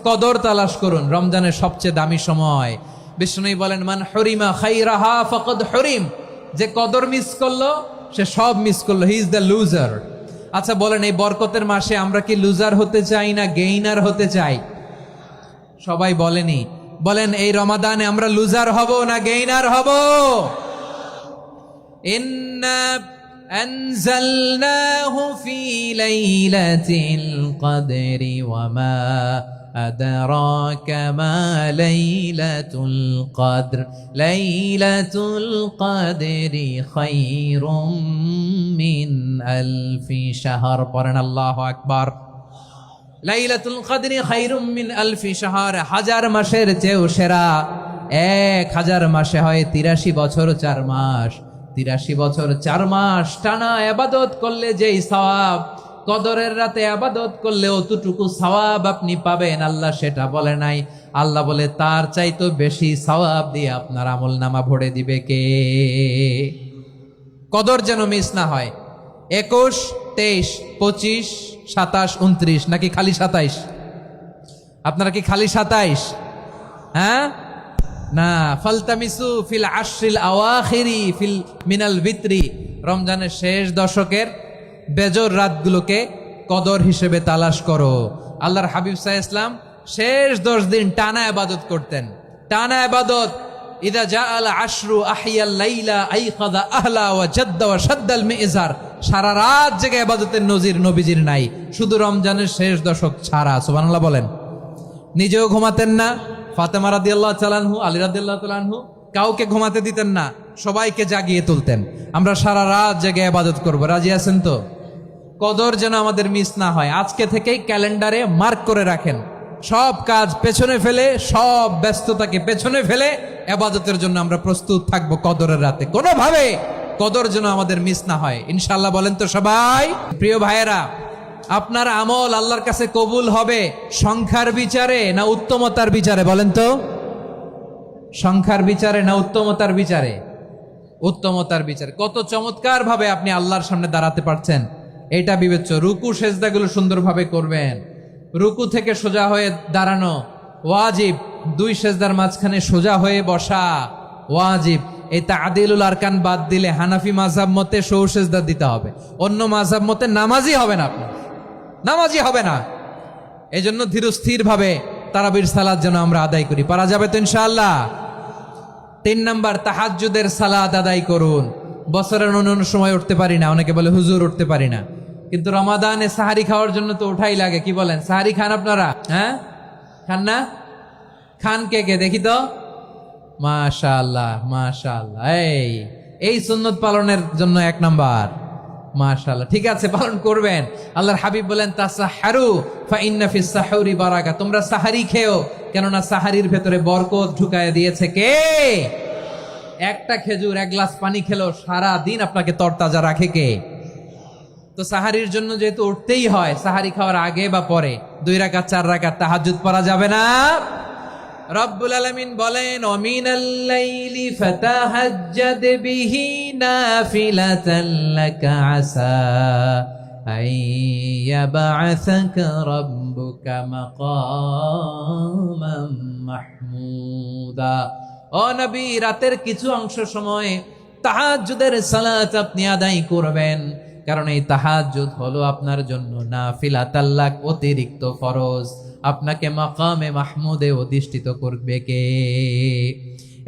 কদর তালাশ করুন, রমজানের সবচেয়ে দামি সময়। বিষ্ণু বলেন, মান হরিমা খাইরাহা ফাকাদ হরিম, যে কদর মিস করলো সে সব মিস করলো, হি ইজ দ্য লুজার। আচ্ছা বলেন, এই বরকতের মাসে আমরা কি লুজার হতে চাই না গেইনার হতে চাই? সবাই বলেনি, বলেন এই রমাদানে আমরা লুজার হব না গেইনার হব? ইন্না আনজালনাহু ফি লাইলাতিল কদরি ওয়া মা আদরাকা মা লাইলাতুল কদর লাইলাতুল কদরি খায়রুম মিন আলফি শাহর। পড়েন আল্লাহু আকবার। লাইলাতুল কদরি খায়রুম মিন আলফি শাহর, হাজার মাসের চেয়েও সেরা। 1000 মাসে হয় 83 বছর 4 মাস। 83 বছর 4 মাস টানা ইবাদত করলে যেই সওয়াব, কদরের রাতে ইবাদত করলে অতটুকু সওয়াব আপনি পাবেন, আল্লাহ সেটা বলে নাই। আল্লাহ বলে তার চাইতো বেশি সওয়াব দিয়ে আপনার আমলনামা ভরে দিবে কে? কদর যেন মিস না হয়। 21, 23, 25, 27, 29 নাকি খালি 27? আপনারা কি খালি 27? হ্যাঁ না, ফালতামিসু ফিল আশরিল আওয়াখিরি ফিল মিনাল ভিতরি, রমজানের শেষ দশকের বেজর রাতগুলোকে কদর হিসেবে তালাশ করো। আল্লাহর হাবিব সাল্লাল্লাহু আলাইহি ওয়াসাল্লাম শেষ 10 দিন টানা ইবাদত করতেন, টানা ইবাদত। ইদা জাআল আশরু আহিয়াল লাইলা আইকাযা আহলা ওয়া জাদ্দা ওয়া শাদ্দাল মিজার, সারা রাত জেগে ইবাদতের নজির নবীজির নাই, শুধু রমজানের শেষ দশক ছাড়া। সুবহানাল্লাহ বলেন। নিজেও ঘুমাতেন না, ফাতেমা রাদিয়াল্লাহু তাআলা আনহু, আলী রাদিয়াল্লাহু তাআলা আনহু কাউকে ঘুমাতে দিতেন না, সবাইকে জাগিয়ে তুলতেন। আমরা সারা রাত জেগে ইবাদত করব, রাজি আছেন তো? কদর যেন আমাদের মিস না হয়। আজকে থেকেই ক্যালেন্ডারে মার্ক করে রাখেন, সব কাজ পেছনে ফেলে, সব ব্যস্ততাকে পেছনে ফেলে ইবাদতের জন্য আমরা প্রস্তুত থাকবো কদরের রাতে। কোনোভাবে কদর যেন আমাদের মিস না হয়, ইনশাআল্লাহ। বলেন তো সবাই? প্রিয় ভাইয়েরা, আপনার আমল আল্লাহর কাছে কবুল হবে সংখ্যার বিচারে না উত্তমতার বিচারে? বলেন তো, সংখ্যার বিচারে না উত্তমতার বিচারে? উত্তমতার বিচারে। কত চমৎকার ভাবে আপনি আল্লাহর সামনে দাঁড়াতে পারছেন এটা বিবেচ্য। রুকু সেজদাগুলো সুন্দরভাবে করবেন, রুকু থেকে সোজা হয়ে দাঁড়ানো ওয়াজিব, 2 সেজদার মাঝখানে সোজা হয়ে বসা ওয়াজিব। এই তা'দিলুল আরকান বাদ দিলে হানাফি মাযহাব মতে সৌ সেজদা দিতে হবে, অন্য মাযহাব মতে নামাজই হবে না, আপনি নামাজই হবে না। এই জন্য ধীরস্থির ভাবে তারাবির সালাত যেন আমরা আদায় করি। পারা যাবে তো ইনশাআল্লাহ? 3 নাম্বার, তাহাজ্জুদের সালাত আদায় করুন। বছরের অন্য সময় উঠতে পারি না, অনেকে বলে হুজুর উঠতে পারি না, কিন্তু রমাদানে সাহারি খাওয়ার জন্য তো ওঠাই লাগে। কি বলেন, সাহারি খান আপনারা? হ্যাঁ খান না? খান কে কে দেখি তো? মাশাআল্লাহ মাশাআল্লাহ। এই সুন্নত পালনের জন্য 1 নাম্বার। মাশাআল্লাহ, ঠিক আছে, পালন করবেন। আল্লাহর হাবিব বলেন, তাসাহহারু ফা ইন্না ফিস সাহুরি বারাকা, তোমরা সাহারি খেও, কেননা সাহারির ভেতরে বরকত ঢুকায় দিয়েছে কে? একটা খেজুর, 1 গ্লাস পানি খেলো সারা দিন আপনাকে তরতাজা রাখে কে? তো সাহারির জন্য যেহেতু উঠতেই হয়, সাহারি খাওয়ার আগে বা পরে 2 রাকাত 4 রাকাত তাহাজ্জুদ পড়া যাবে না? রব্বুল আলামিন বলেন, ওয়ামিনাল লাইলি ফাতাহাজ্জাদ বিহি নাফিলাতান লাকা আসা আইয়াবআসাকা রাব্বুকা মাকামান মাহমুদা। ও নবী, রাতের কিছু অংশ সময় তাহাজ্জুদের সালাত আপনি আদায় করবেন, কারণ এই তাহাজ্জুদ হলো আপনার জন্য নাফিলাতাল লাক, অতিরিক্ত ফরজ। আপনাকে মাকামে মাহমুদে অধিষ্ঠিত করবে কে?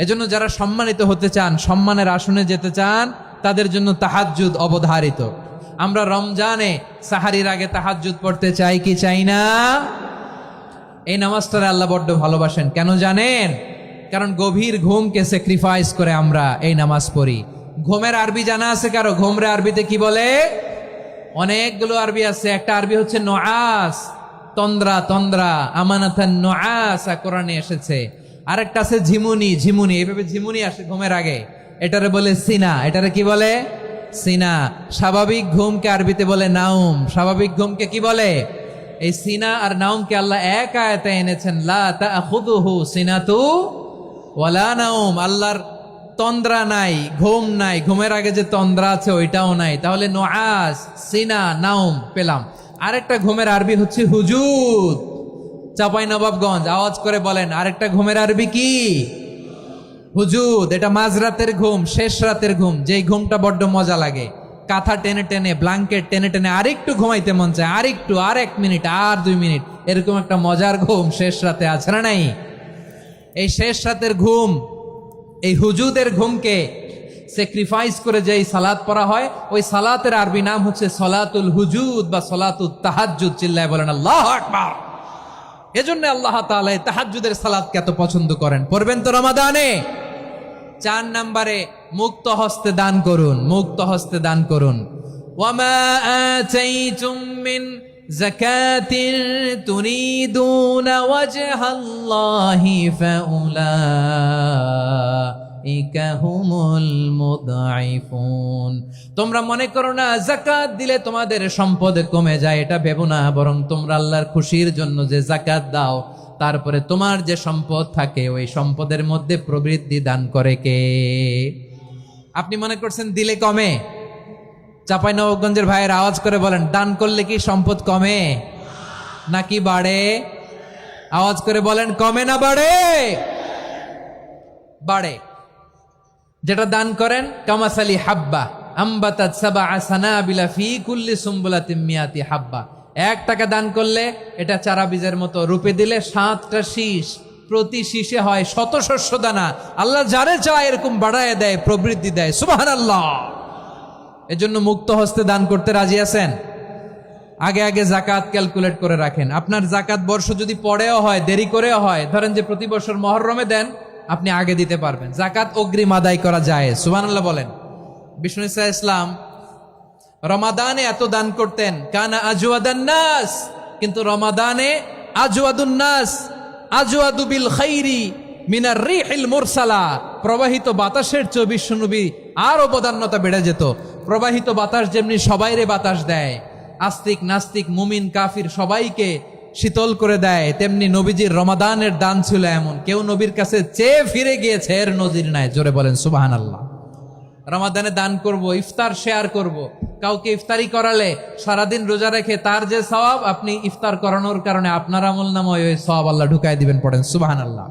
এজন্য যারা সম্মানিত হতে চান, সম্মানের আসনে যেতে চান, তাদের জন্য তাহাজ্জুদ অবধারিত। আমরা রমজানে সাহারির আগে তাহাজ্জুদ পড়তে চাই কি চাই না? এই নামাজটারে আল্লাহ বড্ড ভালোবাসেন, কেন জানেন? কারণ গভীর ঘুমকে স্যাক্রিফাইস করে আমরা এই নামাজ পড়ি। ঘুমের আরবি জানা আছে কারো? ঘুমরে আরবিতে কি বলে? অনেকগুলো আরবি আছে। একটা আরবি হচ্ছে নুআস, তন্দ্রা, তন্দ্রা, আমানাতান নুআসা কোরআনে এসেছে। আরেকটা আছে ঝিমুনি, ঝিমুনি, এইভাবে ঝিমুনি আসে ঘুমের আগে, এটারে বলে সিনা। এটারে কি বলে? সিনা। স্বাভাবিক ঘুমকে আরবিতে বলে নাউম। স্বাভাবিক ঘুমকে কি বলে? এই সিনা আর নাউমকে আল্লাহ এক আয়াতে এনেছেন, লা তাখুযুহু সিনাতু ওয়ালা নাউম। আল্লাহর তন্দ্রা নাই, ঘুম নাই, ঘুমের আগে যে তন্দ্রা আছে ওইটাও নাই। তাহলে নুআস, সিনা, নাউম পেলাম। আরেকটা ঘুমের আরবি হচ্ছে হুজুদ। চাঁপাইনবাবগঞ্জ, আওয়াজ করে বলেন আরেকটা ঘুমের আরবি কি? হুজুদ। এটা মাঝরাতের ঘুম, শেষ রাতের ঘুম, যেই ঘুমটা বড্ড মজা লাগে। কাঁথা টেনে টেনে, ব্ল্যাঙ্কেট টেনে টেনে আরেকটু ঘুমাইতে মন চায়, আরেকটু, আর 1 মিনিট, আর 2 মিনিট, এরকম একটা মজার ঘুম শেষ রাতে আছে না নাই? এই শেষ রাতের ঘুম, এই হুজুদের ঘুমকে স্যাক্রিফাইস করে যেই সালাত পড়া হয়, ওই সালাতের আরবি নাম হচ্ছে সলাতুল হুজুদ বা সলাতুত তাহাজ্জুদ। চিল্লায় বলেন আল্লাহু আকবার। এজন্য আল্লাহ তাআলা এই তাহাজ্জুদের সালাতকে এত পছন্দ করেন। পড়বেন তো রমাদানে। 4 নম্বরে মুক্ত হস্তে দান করুন, মুক্ত হস্তে দান করুন। ওয়ামা আতাইতুম মিন যাকাতিন তুরিদুনা ওয়াজহাল্লাহি ফাউলাইকা হুমুল মুদঈফুন। তোমরা মনে করো না যাকাত দিলে তোমাদের সম্পদ কমে যায়, এটা ভেবো না, বরং তোমরা আল্লাহর খুশির জন্য যে যাকাত দাও, তারপরে তোমার যে সম্পদ থাকে ওই সম্পদের মধ্যে প্রবৃদ্ধি দান করে কে? আপনি মনে করছেন দিলে কমে? চাঁপাইনবাবগঞ্জের ভাইয়ের আওয়াজ করে বলেন, দান করলে কি সম্পদ কমে নাকি বাড়ে? আওয়াজ করে বলেন, কমে না বাড়ে? বাড়ে। যেটা দান করেন, কামাসালি হাব্বা আম্বাতাত সাবআ সানাবিলা ফি কুল্লি সুম্বুলাতিন মিয়াতি হাব্বা। 1 টাকা দান করলে এটা চারা বীজের মতো, রূপে দিলে 7টা শীষ, প্রতি শীষে হয় 100 শস্য দানা। আল্লাহ যারে চায় এরকম বাড়ায় দেয়, প্রবৃদ্ধি দেয়। সুবহানাল্লাহ। এজন্য মুক্ত হস্তে দান করতে রাজি আছেন? আগে আগে জাকাত ক্যালকুলেট করে রাখেন। আপনার জাকাত বর্ষ যদি পরেও হয়, দেরি করেও হয়, ধরেন যে প্রতি বছর মুহররমে দেন, আপনি আগে দিতে পারবেন। জাকাত অগ্রিম আদায় করা যায়। সুবহানাল্লাহ বলেন। বিষ্ণু ইসা ইসলাম রমাদানে এত দান করতেন, কানা আজওয়াদান নাস, কিন্তু রমাদানে আজওয়াদুন নাস আজওয়াদু বিল খাইরি মিনার রিহিল মুরসালা। প্রবাহিত বাতাসের চেয়ে বিশ্বনবী আরো বদান্যতা বেড়ে যেত। প্রবাহিত বাতাস যেমনি সবাইরে বাতাস দেয়, আস্তিক নাস্তিক মুমিন কাফির সবাইকে শীতল করে দেয়, তেমনি নবীজির রমাদানের দান ছিল এমন, কেউ নবীর কাছে চেয়ে ফিরে গিয়েছে এর নজির নাই। জোরে বলেন সুবহানাল্লাহ। রমাদানে দান করব, ইফতার শেয়ার করব। কাউকে ইফতারি করালে সারাদিন রোজা রেখে তার যে সওয়াব, আপনি ইফতার করানোর কারণে আপনার আমলনামায় ওই সওয়াব আল্লাহ ঢুকাই দিবেন। পড়েন সুবহানাল্লাহ।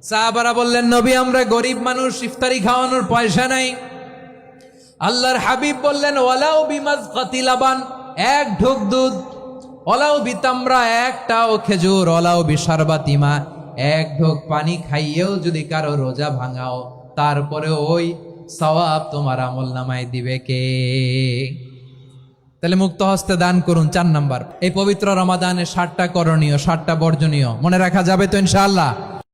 সাহাবারা বললেন, নবী আমরা গরিব মানুষ, ইফতারি খাওয়ানোর পয়সা নাই। আল্লাহর হাবিব বললেন, ওয়ালাউ বিমাজকাতি লাবান, 1 ঢোক দুধ, ওয়ালাউ বিতামরা, 1টাও খেজুর, ওয়ালাউ বিশারবাতিমা, 1 ঢোক পানি খাইয়েও যদি কারো রোজা ভাঙাও, তারপরে ওই সওয়াব তোমার আমলনামায় দিবে কে? তাহলে মুক্ত হস্তে দান করুন। 4 নাম্বার, এই পবিত্র রমাদানে 60টা করণীয়, 60টা বর্জনীয় মনে রাখা যাবে তো ইনশাআল্লাহ?